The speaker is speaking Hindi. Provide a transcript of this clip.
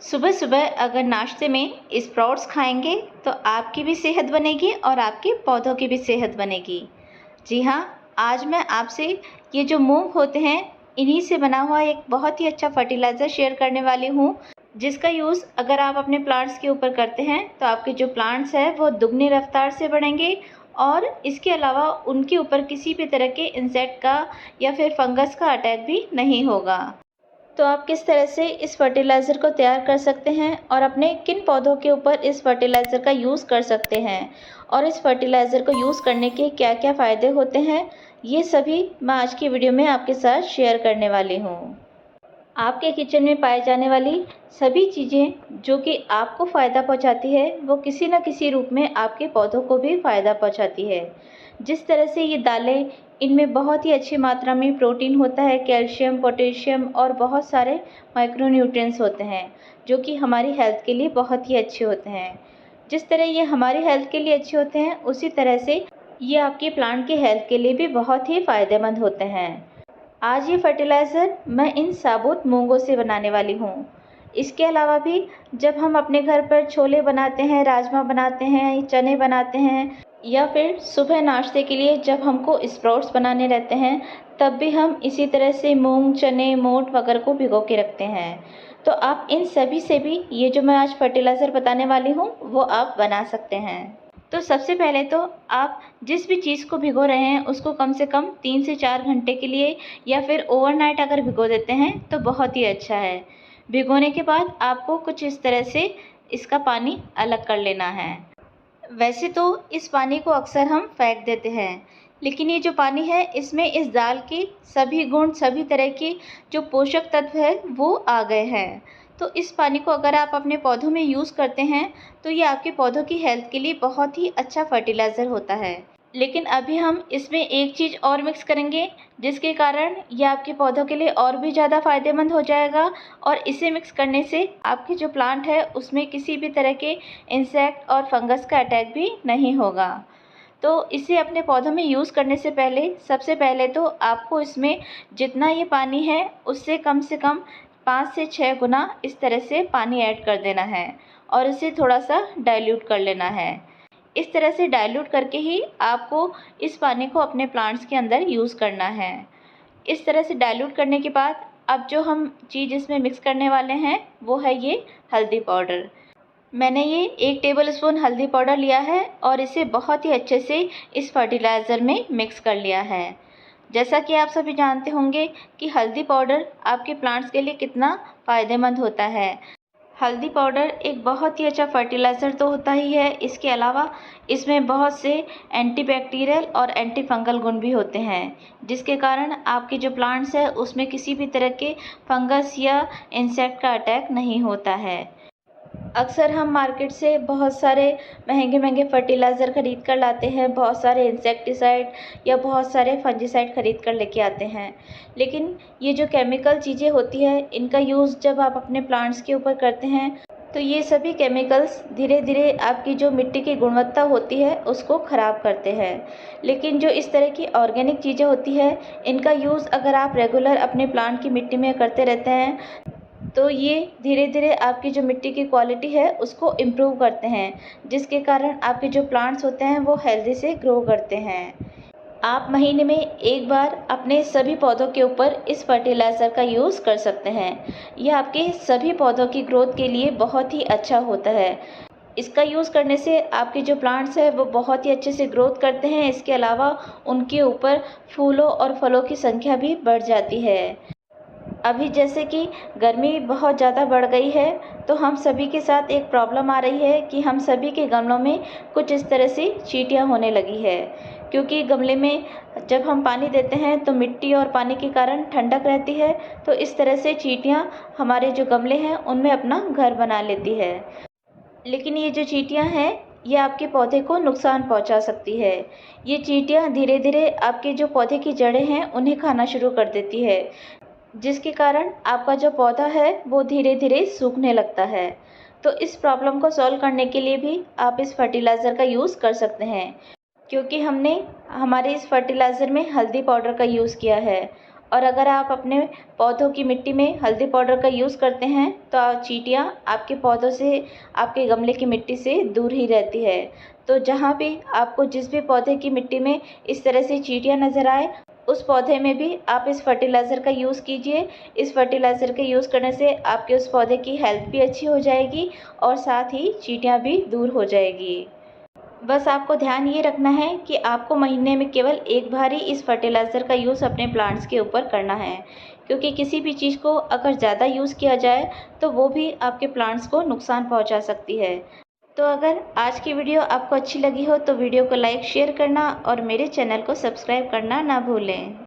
सुबह सुबह अगर नाश्ते में स्प्राउट्स खाएंगे तो आपकी भी सेहत बनेगी और आपके पौधों की भी सेहत बनेगी। जी हाँ, आज मैं आपसे ये जो मूंग होते हैं इन्हीं से बना हुआ एक बहुत ही अच्छा फर्टिलाइज़र शेयर करने वाली हूँ, जिसका यूज़ अगर आप अपने प्लांट्स के ऊपर करते हैं तो आपके जो प्लांट्स हैं वो दुगनी रफ्तार से बढ़ेंगे और इसके अलावा उनके ऊपर किसी भी तरह के इंसेक्ट का या फिर फंगस का अटैक भी नहीं होगा। तो आप किस तरह से इस फर्टिलाइज़र को तैयार कर सकते हैं और अपने किन पौधों के ऊपर इस फर्टिलाइज़र का यूज़ कर सकते हैं और इस फर्टिलाइज़र को यूज़ करने के क्या क्या फ़ायदे होते हैं, ये सभी मैं आज की वीडियो में आपके साथ शेयर करने वाली हूँ। आपके किचन में पाई जाने वाली सभी चीज़ें जो कि आपको फ़ायदा पहुंचाती है, वो किसी न किसी रूप में आपके पौधों को भी फ़ायदा पहुंचाती है। जिस तरह से ये दालें, इनमें बहुत ही अच्छी मात्रा में प्रोटीन होता है, कैल्शियम, पोटेशियम और बहुत सारे माइक्रोन्यूट्रिएंट्स होते हैं, जो कि हमारी हेल्थ के लिए बहुत ही अच्छे होते हैं। जिस तरह ये हमारी हेल्थ के लिए अच्छे होते हैं, उसी तरह से ये आपके प्लांट की हेल्थ के लिए भी बहुत ही फ़ायदेमंद होते हैं। आज ये फर्टिलाइज़र मैं इन साबुत मूंगों से बनाने वाली हूँ। इसके अलावा भी जब हम अपने घर पर छोले बनाते हैं, राजमा बनाते हैं, चने बनाते हैं या फिर सुबह नाश्ते के लिए जब हमको स्प्राउट्स बनाने रहते हैं, तब भी हम इसी तरह से मूंग, चने, मोठ वगैरह को भिगो के रखते हैं। तो आप इन सभी से भी ये जो मैं आज फर्टिलाइज़र बताने वाली हूँ वो आप बना सकते हैं। तो सबसे पहले तो आप जिस भी चीज़ को भिगो रहे हैं उसको कम से कम 3 से 4 घंटे के लिए या फिर ओवरनाइट अगर भिगो देते हैं तो बहुत ही अच्छा है। भिगोने के बाद आपको कुछ इस तरह से इसका पानी अलग कर लेना है। वैसे तो इस पानी को अक्सर हम फेंक देते हैं, लेकिन ये जो पानी है इसमें इस दाल के सभी गुण, सभी तरह के जो पोषक तत्व है वो आ गए हैं। तो इस पानी को अगर आप अपने पौधों में यूज़ करते हैं तो ये आपके पौधों की हेल्थ के लिए बहुत ही अच्छा फर्टिलाइज़र होता है। लेकिन अभी हम इसमें एक चीज़ और मिक्स करेंगे, जिसके कारण ये आपके पौधों के लिए और भी ज़्यादा फ़ायदेमंद हो जाएगा और इसे मिक्स करने से आपके जो प्लांट है उसमें किसी भी तरह के इंसेक्ट और फंगस का अटैक भी नहीं होगा। तो इसे अपने पौधों में यूज़ करने से पहले सबसे पहले तो आपको इसमें जितना ये पानी है उससे कम से कम 5 से 6 गुना इस तरह से पानी ऐड कर देना है और इसे थोड़ा सा डाइल्यूट कर लेना है। इस तरह से डाइल्यूट करके ही आपको इस पानी को अपने प्लांट्स के अंदर यूज़ करना है। इस तरह से डाइल्यूट करने के बाद अब जो हम चीज़ इसमें मिक्स करने वाले हैं वो है ये हल्दी पाउडर। मैंने ये 1 टेबलस्पून हल्दी पाउडर लिया है और इसे बहुत ही अच्छे से इस फर्टिलाइज़र में मिक्स कर लिया है। जैसा कि आप सभी जानते होंगे कि हल्दी पाउडर आपके प्लांट्स के लिए कितना फ़ायदेमंद होता है। हल्दी पाउडर एक बहुत ही अच्छा फर्टिलाइज़र तो होता ही है, इसके अलावा इसमें बहुत से एंटीबैक्टीरियल और एंटी फंगल गुण भी होते हैं, जिसके कारण आपके जो प्लांट्स हैं उसमें किसी भी तरह के फंगस या इंसेक्ट का अटैक नहीं होता है। अक्सर हम मार्केट से बहुत सारे महंगे-महंगे फर्टिलाइज़र ख़रीद कर लाते हैं, बहुत सारे इंसेक्टिसाइड या बहुत सारे फंजीसाइड ख़रीद कर लेके आते हैं। लेकिन ये जो केमिकल चीज़ें होती हैं, इनका यूज़ जब आप अपने प्लांट्स के ऊपर करते हैं, तो ये सभी केमिकल्स धीरे-धीरे आपकी जो मिट्टी की गुणवत्ता होती है, उसको ख़राब करते हैं। लेकिन जो इस तरह की ऑर्गेनिक चीज़ें होती हैं, इनका यूज़ अगर आप रेगुलर अपने प्लांट की मिट्टी में करते रहते हैं, तो ये धीरे-धीरे आपकी जो मिट्टी की क्वालिटी है उसको इम्प्रूव करते हैं, जिसके कारण आपके जो प्लांट्स होते हैं वो हेल्दी से ग्रो करते हैं। आप महीने में एक बार अपने सभी पौधों के ऊपर इस फर्टिलाइज़र का यूज़ कर सकते हैं। यह आपके सभी पौधों की ग्रोथ के लिए बहुत ही अच्छा होता है। इसका यूज़ करने से आपके जो प्लांट्स हैं वो बहुत ही अच्छे से ग्रोथ करते हैं। इसके अलावा उनके ऊपर फूलों और फलों की संख्या भी बढ़ जाती है। अभी जैसे कि गर्मी बहुत ज़्यादा बढ़ गई है, तो हम सभी के साथ एक प्रॉब्लम आ रही है कि हम सभी के गमलों में कुछ इस तरह से चींटियाँ होने लगी है। क्योंकि गमले में जब हम पानी देते हैं तो मिट्टी और पानी के कारण ठंडक रहती है, तो इस तरह से चींटियाँ हमारे जो गमले हैं उनमें अपना घर बना लेती है। लेकिन ये जो चींटियाँ हैं, ये आपके पौधे को नुकसान पहुंचा सकती है। ये चींटियाँ धीरे-धीरे आपके जो पौधे की जड़ें हैं उन्हें खाना शुरू कर देती है, जिसके कारण आपका जो पौधा है वो धीरे-धीरे सूखने लगता है। तो इस प्रॉब्लम को सॉल्व करने के लिए भी आप इस फर्टिलाइज़र का यूज़ कर सकते हैं, क्योंकि हमने हमारे इस फर्टिलाइज़र में हल्दी पाउडर का यूज़ किया है और अगर आप अपने पौधों की मिट्टी में हल्दी पाउडर का यूज़ करते हैं तो चींटियाँ आपके पौधों से, आपके गमले की मिट्टी से दूर ही रहती है। तो जहाँ भी आपको जिस भी पौधे की मिट्टी में इस तरह से चींटियाँ नज़र आए, उस पौधे में भी आप इस फर्टिलाइज़र का यूज़ कीजिए। इस फर्टिलाइज़र के यूज़ करने से आपके उस पौधे की हेल्थ भी अच्छी हो जाएगी और साथ ही चींटियाँ भी दूर हो जाएगी। बस आपको ध्यान ये रखना है कि आपको महीने में केवल एक बार ही इस फर्टिलाइज़र का यूज़ अपने प्लांट्स के ऊपर करना है, क्योंकि किसी भी चीज़ को अगर ज़्यादा यूज़ किया जाए तो वो भी आपके प्लांट्स को नुकसान पहुंचा सकती है। तो अगर आज की वीडियो आपको अच्छी लगी हो तो वीडियो को लाइक शेयर करना और मेरे चैनल को सब्सक्राइब करना ना भूलें।